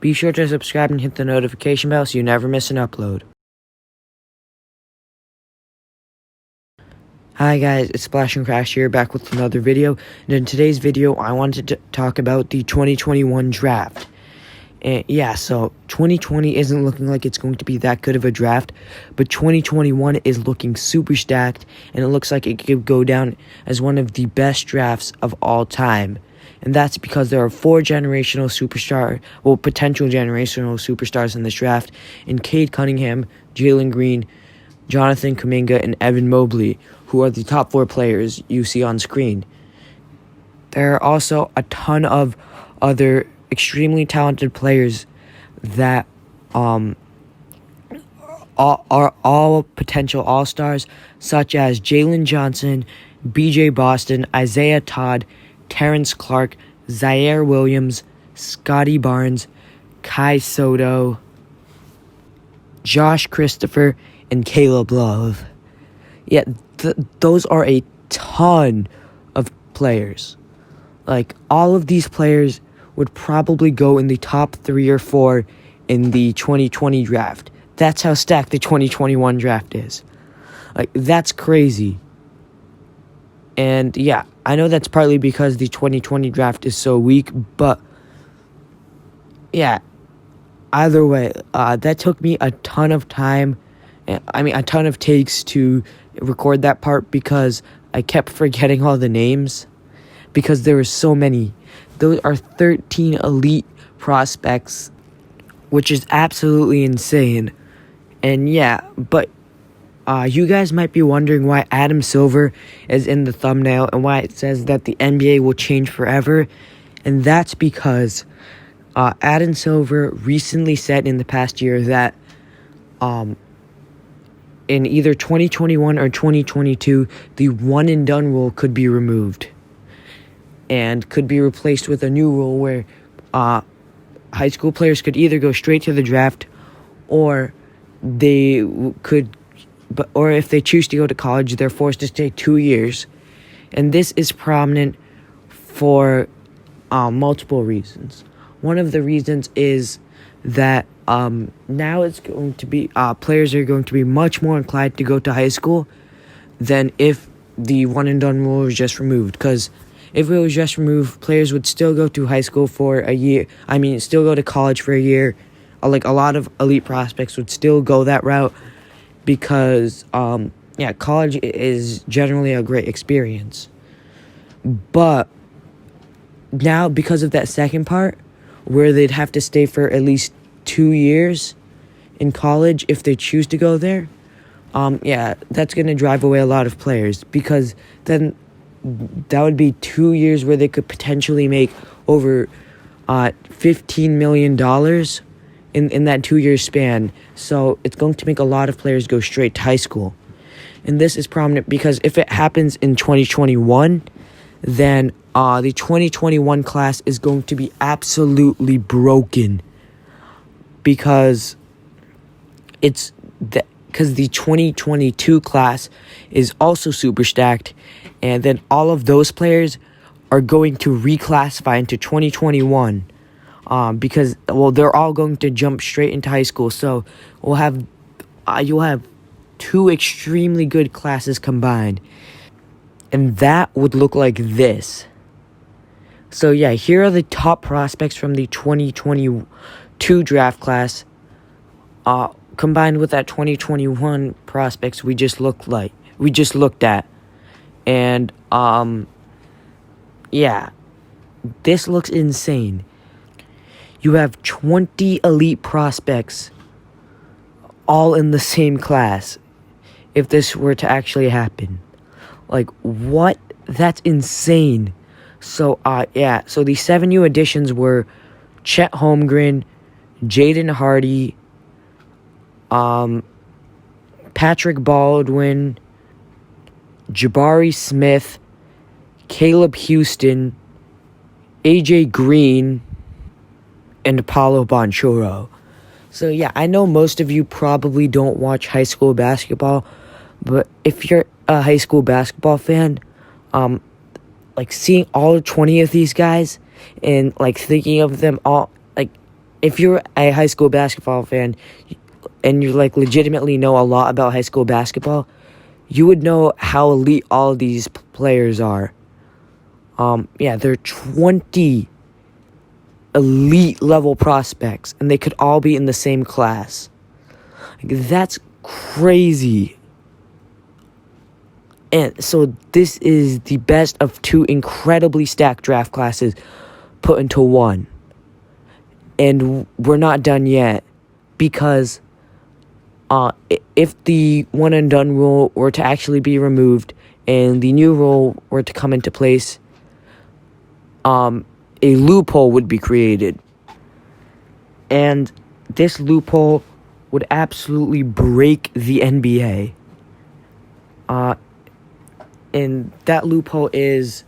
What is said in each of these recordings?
Be sure to subscribe and hit the notification bell so you never miss an upload. Hi guys, it's Splash and Crash here, back with another video. And in today's video, I wanted to talk about the 2021 draft. And yeah, so 2020 isn't looking like it's going to be that good of a draft, but 2021 is looking super stacked, and it looks like it could go down as one of the best drafts of all time. And that's because there are potential generational superstars in this draft, in Cade Cunningham, Jalen Green, Jonathan Kuminga, and Evan Mobley, who are the top 4 players you see on screen. There are also a ton of other extremely talented players that are all potential all-stars, such as Jalen Johnson, BJ Boston, Isaiah Todd, Terrence Clark, Zaire Williams, Scotty Barnes, Kai Soto, Josh Christopher, and Caleb Love. Yeah, those are a ton of players. Like, all of these players would probably go in the top 3 or 4 in the 2020 draft. That's how stacked the 2021 draft is. Like, that's crazy. And yeah, I know that's partly because the 2020 draft is so weak, but yeah, either way, that took me a ton of time. A ton of takes to record that part because I kept forgetting all the names because there were so many. Those are 13 elite prospects, which is absolutely insane. And yeah, but you guys might be wondering why Adam Silver is in the thumbnail and why it says that the NBA will change forever. And that's because Adam Silver recently said in the past year that in either 2021 or 2022, the one-and-done rule could be removed and could be replaced with a new rule where high school players could either go straight to the draft or if they choose to go to college, they're forced to stay 2 years. And this is prominent for multiple reasons. One of the reasons is that now it's going to be players are going to be much more inclined to go to high school than if the one-and-done rule was just removed. Because if it was just removed, players would still go to high school for a year. Still go to college for a year. Like, a lot of elite prospects would still go that route because, college is generally a great experience. But now, because of that second part, where they'd have to stay for at least 2 years in college if they choose to go there, that's going to drive away a lot of players, because then that would be 2 years where they could potentially make over $15 million in that 2-year span. So it's going to make a lot of players go straight to high school. And this is prominent because if it happens in 2021, then the 2021 class is going to be absolutely broken because the 2022 class is also super stacked, and then all of those players are going to reclassify into 2021 because they're all going to jump straight into high school. So you'll have 2 extremely good classes combined, and that would look like this. So yeah, here are the top prospects from the 2022 draft class, combined with that 2021 prospects we just looked at. And this looks insane. You have 20 elite prospects all in the same class if this were to actually happen. Like, what? That's insane. So so the 7 new additions were Chet Holmgren, Jaden Hardy, Patrick Baldwin, Jabari Smith, Caleb Houston, AJ Green, and Paulo Banchero. So yeah, I know most of you probably don't watch high school basketball, but if you're a high school basketball fan, like seeing all 20 of these guys and like thinking of them all, like if you're a high school basketball fan and you like legitimately know a lot about high school basketball, you would know how elite all of these players are. Yeah, there are 20 elite level prospects, and they could all be in the same class. Like, that's crazy. And so this is the best of two incredibly stacked draft classes put into one. And we're not done yet, because if the one and done rule were to actually be removed and the new rule were to come into place, a loophole would be created. And this loophole would absolutely break the NBA. And that loophole is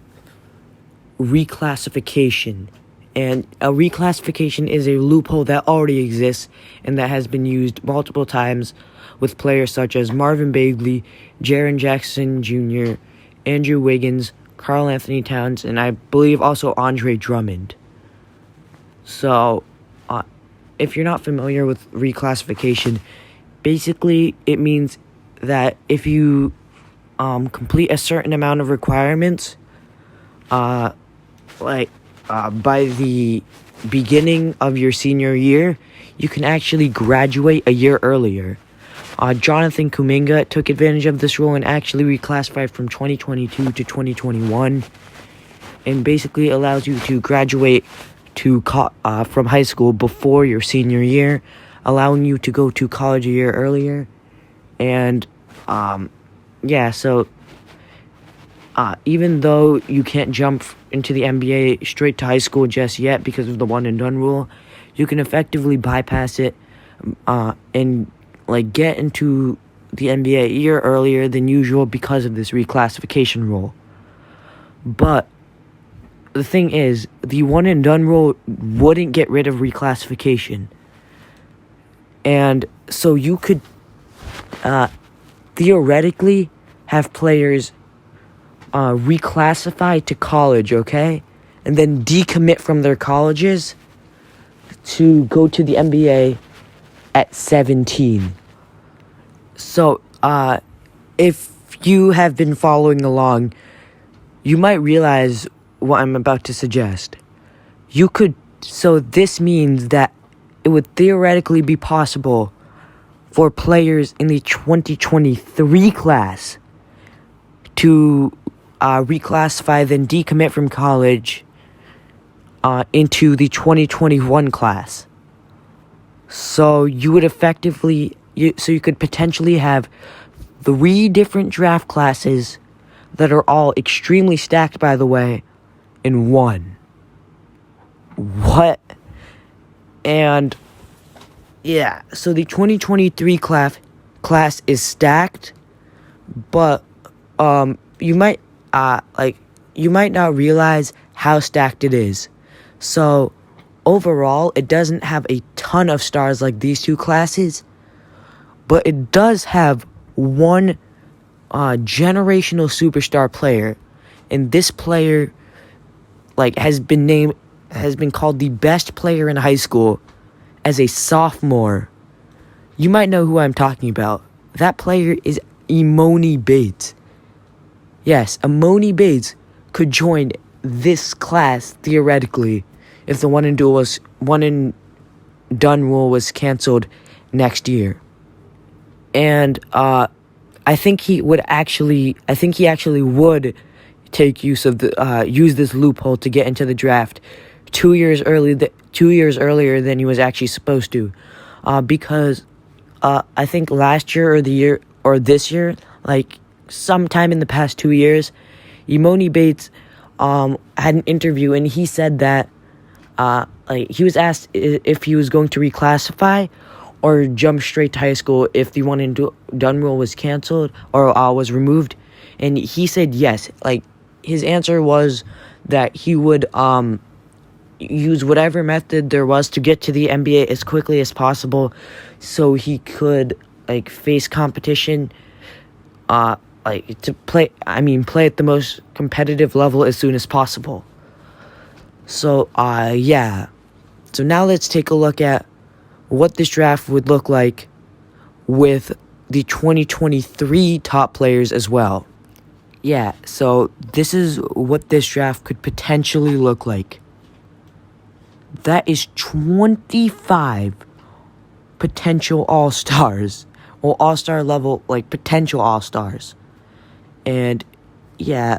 reclassification. And a reclassification is a loophole that already exists and that has been used multiple times with players such as Marvin Bagley, Jaren Jackson Jr., Andrew Wiggins, Karl Anthony Towns, and I believe also Andre Drummond. So, if you're not familiar with reclassification, basically it means that if you complete a certain amount of requirements, by the beginning of your senior year, you can actually graduate a year earlier. Jonathan Kuminga took advantage of this rule and actually reclassified from 2022 to 2021, and basically allows you to graduate from high school before your senior year, allowing you to go to college a year earlier. And so even though you can't jump into the NBA straight to high school just yet because of the one and done rule, you can effectively bypass it and get into the NBA a year earlier than usual because of this reclassification rule. But the thing is, the one and done rule wouldn't get rid of reclassification. And so you could theoretically have players reclassify to college, okay? And then decommit from their colleges to go to the NBA at 17. So, if you have been following along, you might realize what I'm about to suggest. So this means that it would theoretically be possible for players in the 2023 class to reclassify, then decommit from college into the 2021 class. So you would you could potentially have 3 different draft classes that are all extremely stacked, by the way, in one. What? And yeah, so the 2023 class is stacked, but you might not realize how stacked it is. So overall, it doesn't have a ton of stars like these two classes, but it does have one generational superstar player, and this player has been called the best player in high school as a sophomore. You might know who I'm talking about. That player is Emoni Bates. Yes, Emoni Bates could join this class theoretically if the one and done rule was canceled next year. And I think he actually would take use this loophole to get into the draft 2 years earlier than he was actually supposed to, because I think last year or this year, sometime in the past 2 years, Emoni Bates had an interview, and he said that he was asked if he was going to reclassify or jump straight to high school if the one and done rule was canceled or was removed, and he said yes. His answer was that he would use whatever method there was to get to the NBA as quickly as possible, so he could face competition, to play at the most competitive level as soon as possible. So yeah, So now let's take a look at what this draft would look like with the 2023 top players as well. Yeah, so this is what this draft could potentially look like. That is 25 potential all-stars. Well, all-star level, like, potential all-stars. And, yeah,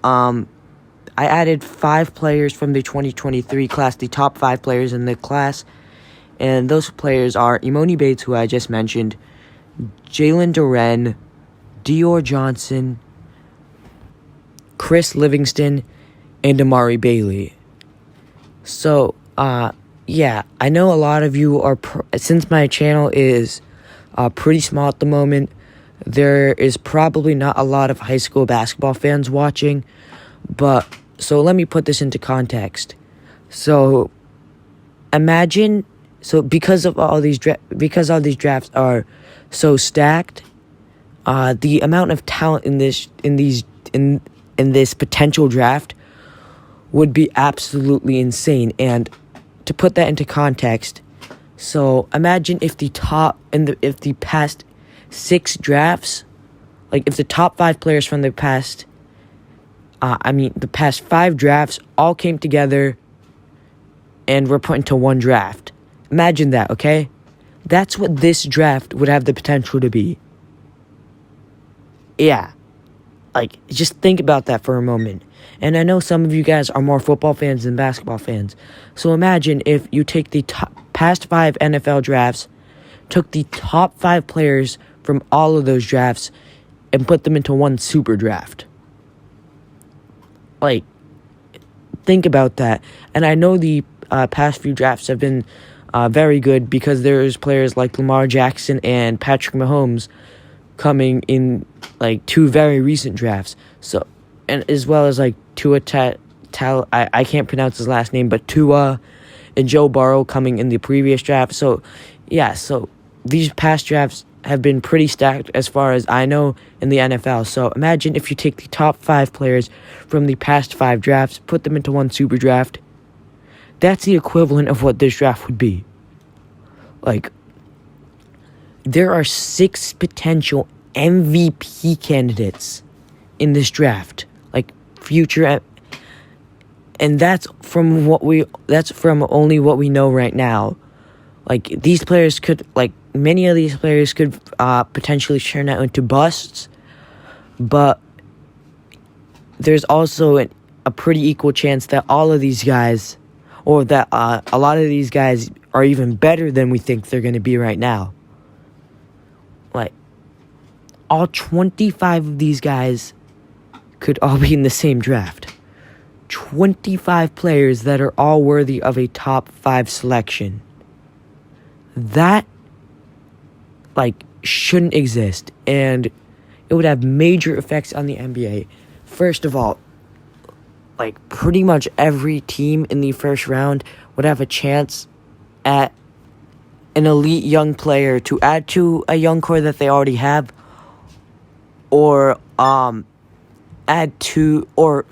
I added 5 players from the 2023 class, the top 5 players in the class. And those players are Emoni Bates, who I just mentioned, Jalen Duren, Dior Johnson, Chris Livingston, and Amari Bailey. So, yeah, I know a lot of you are, since my channel is pretty small at the moment, there is probably not a lot of high school basketball fans watching, but, so let me put this into context. So, imagine, so because all these drafts are so stacked, the amount of talent in this potential draft would be absolutely insane. And to put that into context, so imagine if the past 6 drafts, like if the top 5 players from the past 5 drafts all came together and were put into one draft. Imagine that, okay? That's what this draft would have the potential to be. Yeah. Like, just think about that for a moment. And I know some of you guys are more football fans than basketball fans. So imagine if you take the past 5 NFL drafts, took the top 5 players from all of those drafts, and put them into one super draft. Like, think about that. And I know the past few drafts have been very good because there's players like Lamar Jackson and Patrick Mahomes coming in like 2 very recent drafts. So, and as well as like Tua I can't pronounce his last name, but Tua and Joe Burrow coming in the previous draft. So, yeah, so these past drafts have been pretty stacked as far as I know in the NFL. So imagine if you take the top 5 players from the past 5 drafts, put them into one super draft. That's the equivalent of what this draft would be. Like, there are 6 potential MVP candidates in this draft. Like, future, and that's from only what we know right now. Like, these players could, like, many of these players could potentially turn out into busts, but there's also a pretty equal chance that all of these guys, or that a lot of these guys are even better than we think they're going to be right now. Like, all 25 of these guys could all be in the same draft. 25 players that are all worthy of a top 5 selection. That, like, shouldn't exist, and it would have major effects on the NBA. First of all, like, pretty much every team in the first round would have a chance at an elite young player to add to a young core that they already have, or add to, or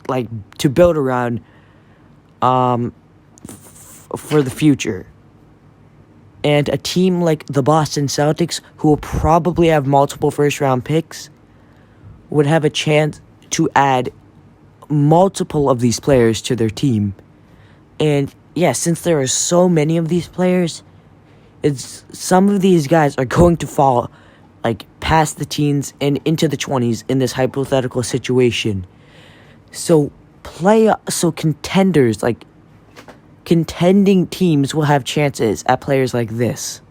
like to build around for the future. And a team like the Boston Celtics, who will probably have multiple first-round picks, would have a chance to add multiple of these players to their team. And yeah, since there are so many of these players, some of these guys are going to fall like past the teens and into the 20s in this hypothetical situation. So contenders, like contending teams, will have chances at players like this,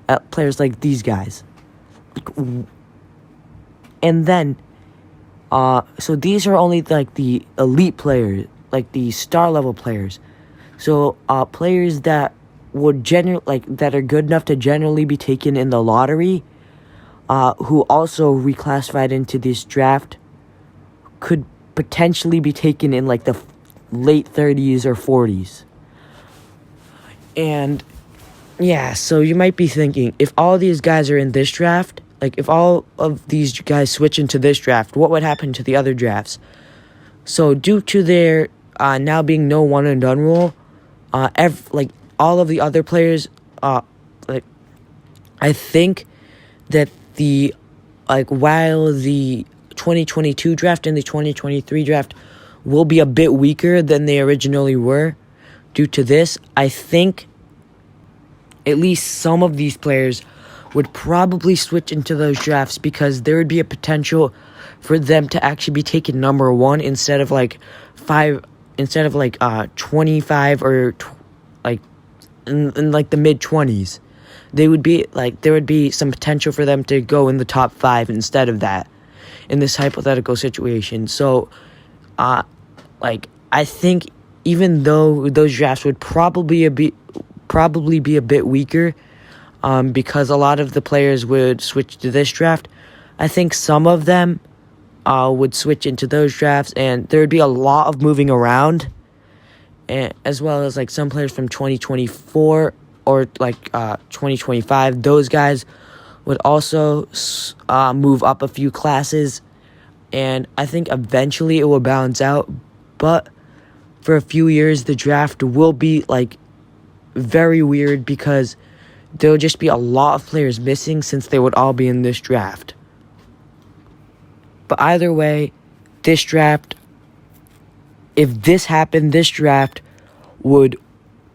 at players like these guys. And then so these are only like the elite players, like the star level players. So players that would that are good enough to generally be taken in the lottery, who also reclassified into this draft, could potentially be taken in like the late 30s or 40s. And yeah, so you might be thinking, if all these guys are in this draft, like if all of these guys switch into this draft, what would happen to the other drafts? So due to their now being no one and done rule, like all of the other players, like I think that while the 2022 draft and the 2023 draft will be a bit weaker than they originally were due to this, I think at least some of these players would probably switch into those drafts because there would be a potential for them to actually be taken number 1 instead of 25 or in like the mid 20s. There would be some potential for them to go in the top 5 instead of that in this hypothetical situation. So I think even though those drafts would probably be a bit weaker, because a lot of the players would switch to this draft, I think some of them would switch into those drafts, and there would be a lot of moving around, and as well as some players from 2024 or 2025. Those guys would also move up a few classes, and I think eventually it will balance out. But for a few years, the draft will be very weird because there'll just be a lot of players missing since they would all be in this draft. But either way, this draft, if this happened, this draft would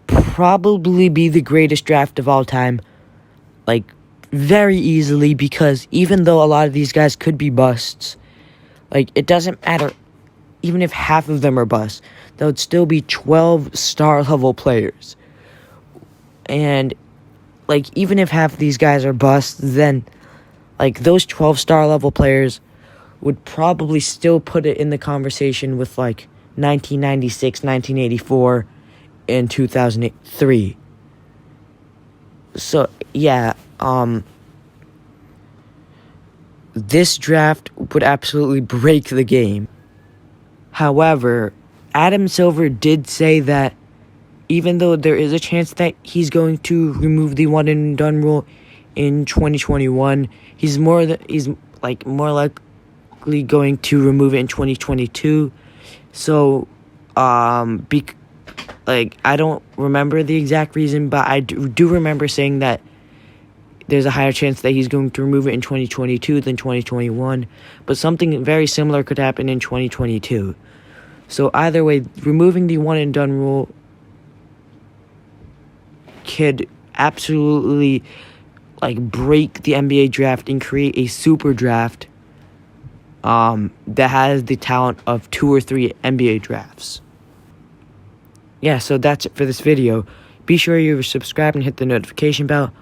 probably be the greatest draft of all time. Very easily, because even though a lot of these guys could be busts, it doesn't matter. Even if half of them are busts, there would still be 12 star level players. And even if half of these guys are busts, then those 12 star level players would probably still put it in the conversation with 1996, 1984, and 2003. So yeah, this draft would absolutely break the game. However, Adam Silver did say that even though there is a chance that he's going to remove the one and done rule in 2021, he's more likely going to remove it in 2022. So, I don't remember the exact reason, but I do remember saying that there's a higher chance that he's going to remove it in 2022 than 2021. But something very similar could happen in 2022. So either way, removing the one and done rule could absolutely break the NBA draft and create a super draft that has the talent of 2 or 3 NBA drafts. Yeah, so that's it for this video. Be sure you subscribe and hit the notification bell.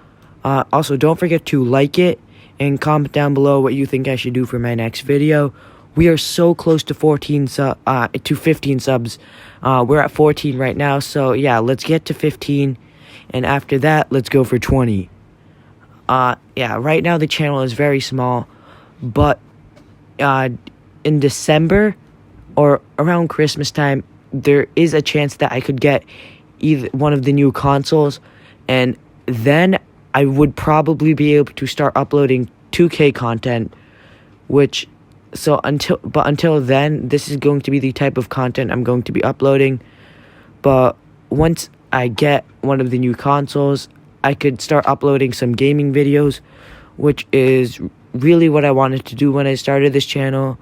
Also, don't forget to like it and comment down below what you think I should do for my next video. We are so close to 15 subs. We're at 14 right now, so yeah, let's get to 15, and after that, let's go for 20. Yeah, right now the channel is very small, but in December or around Christmas time, there is a chance that I could get either one of the new consoles, and then I would probably be able to start uploading 2K content, until then, this is going to be the type of content I'm going to be uploading. But once I get one of the new consoles, I could start uploading some gaming videos, which is really what I wanted to do when I started this channel.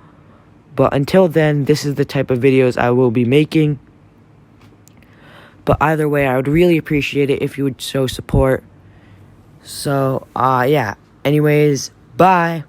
But until then, this is the type of videos I will be making. But either way, I would really appreciate it if you would show support. So, yeah. Anyways, bye.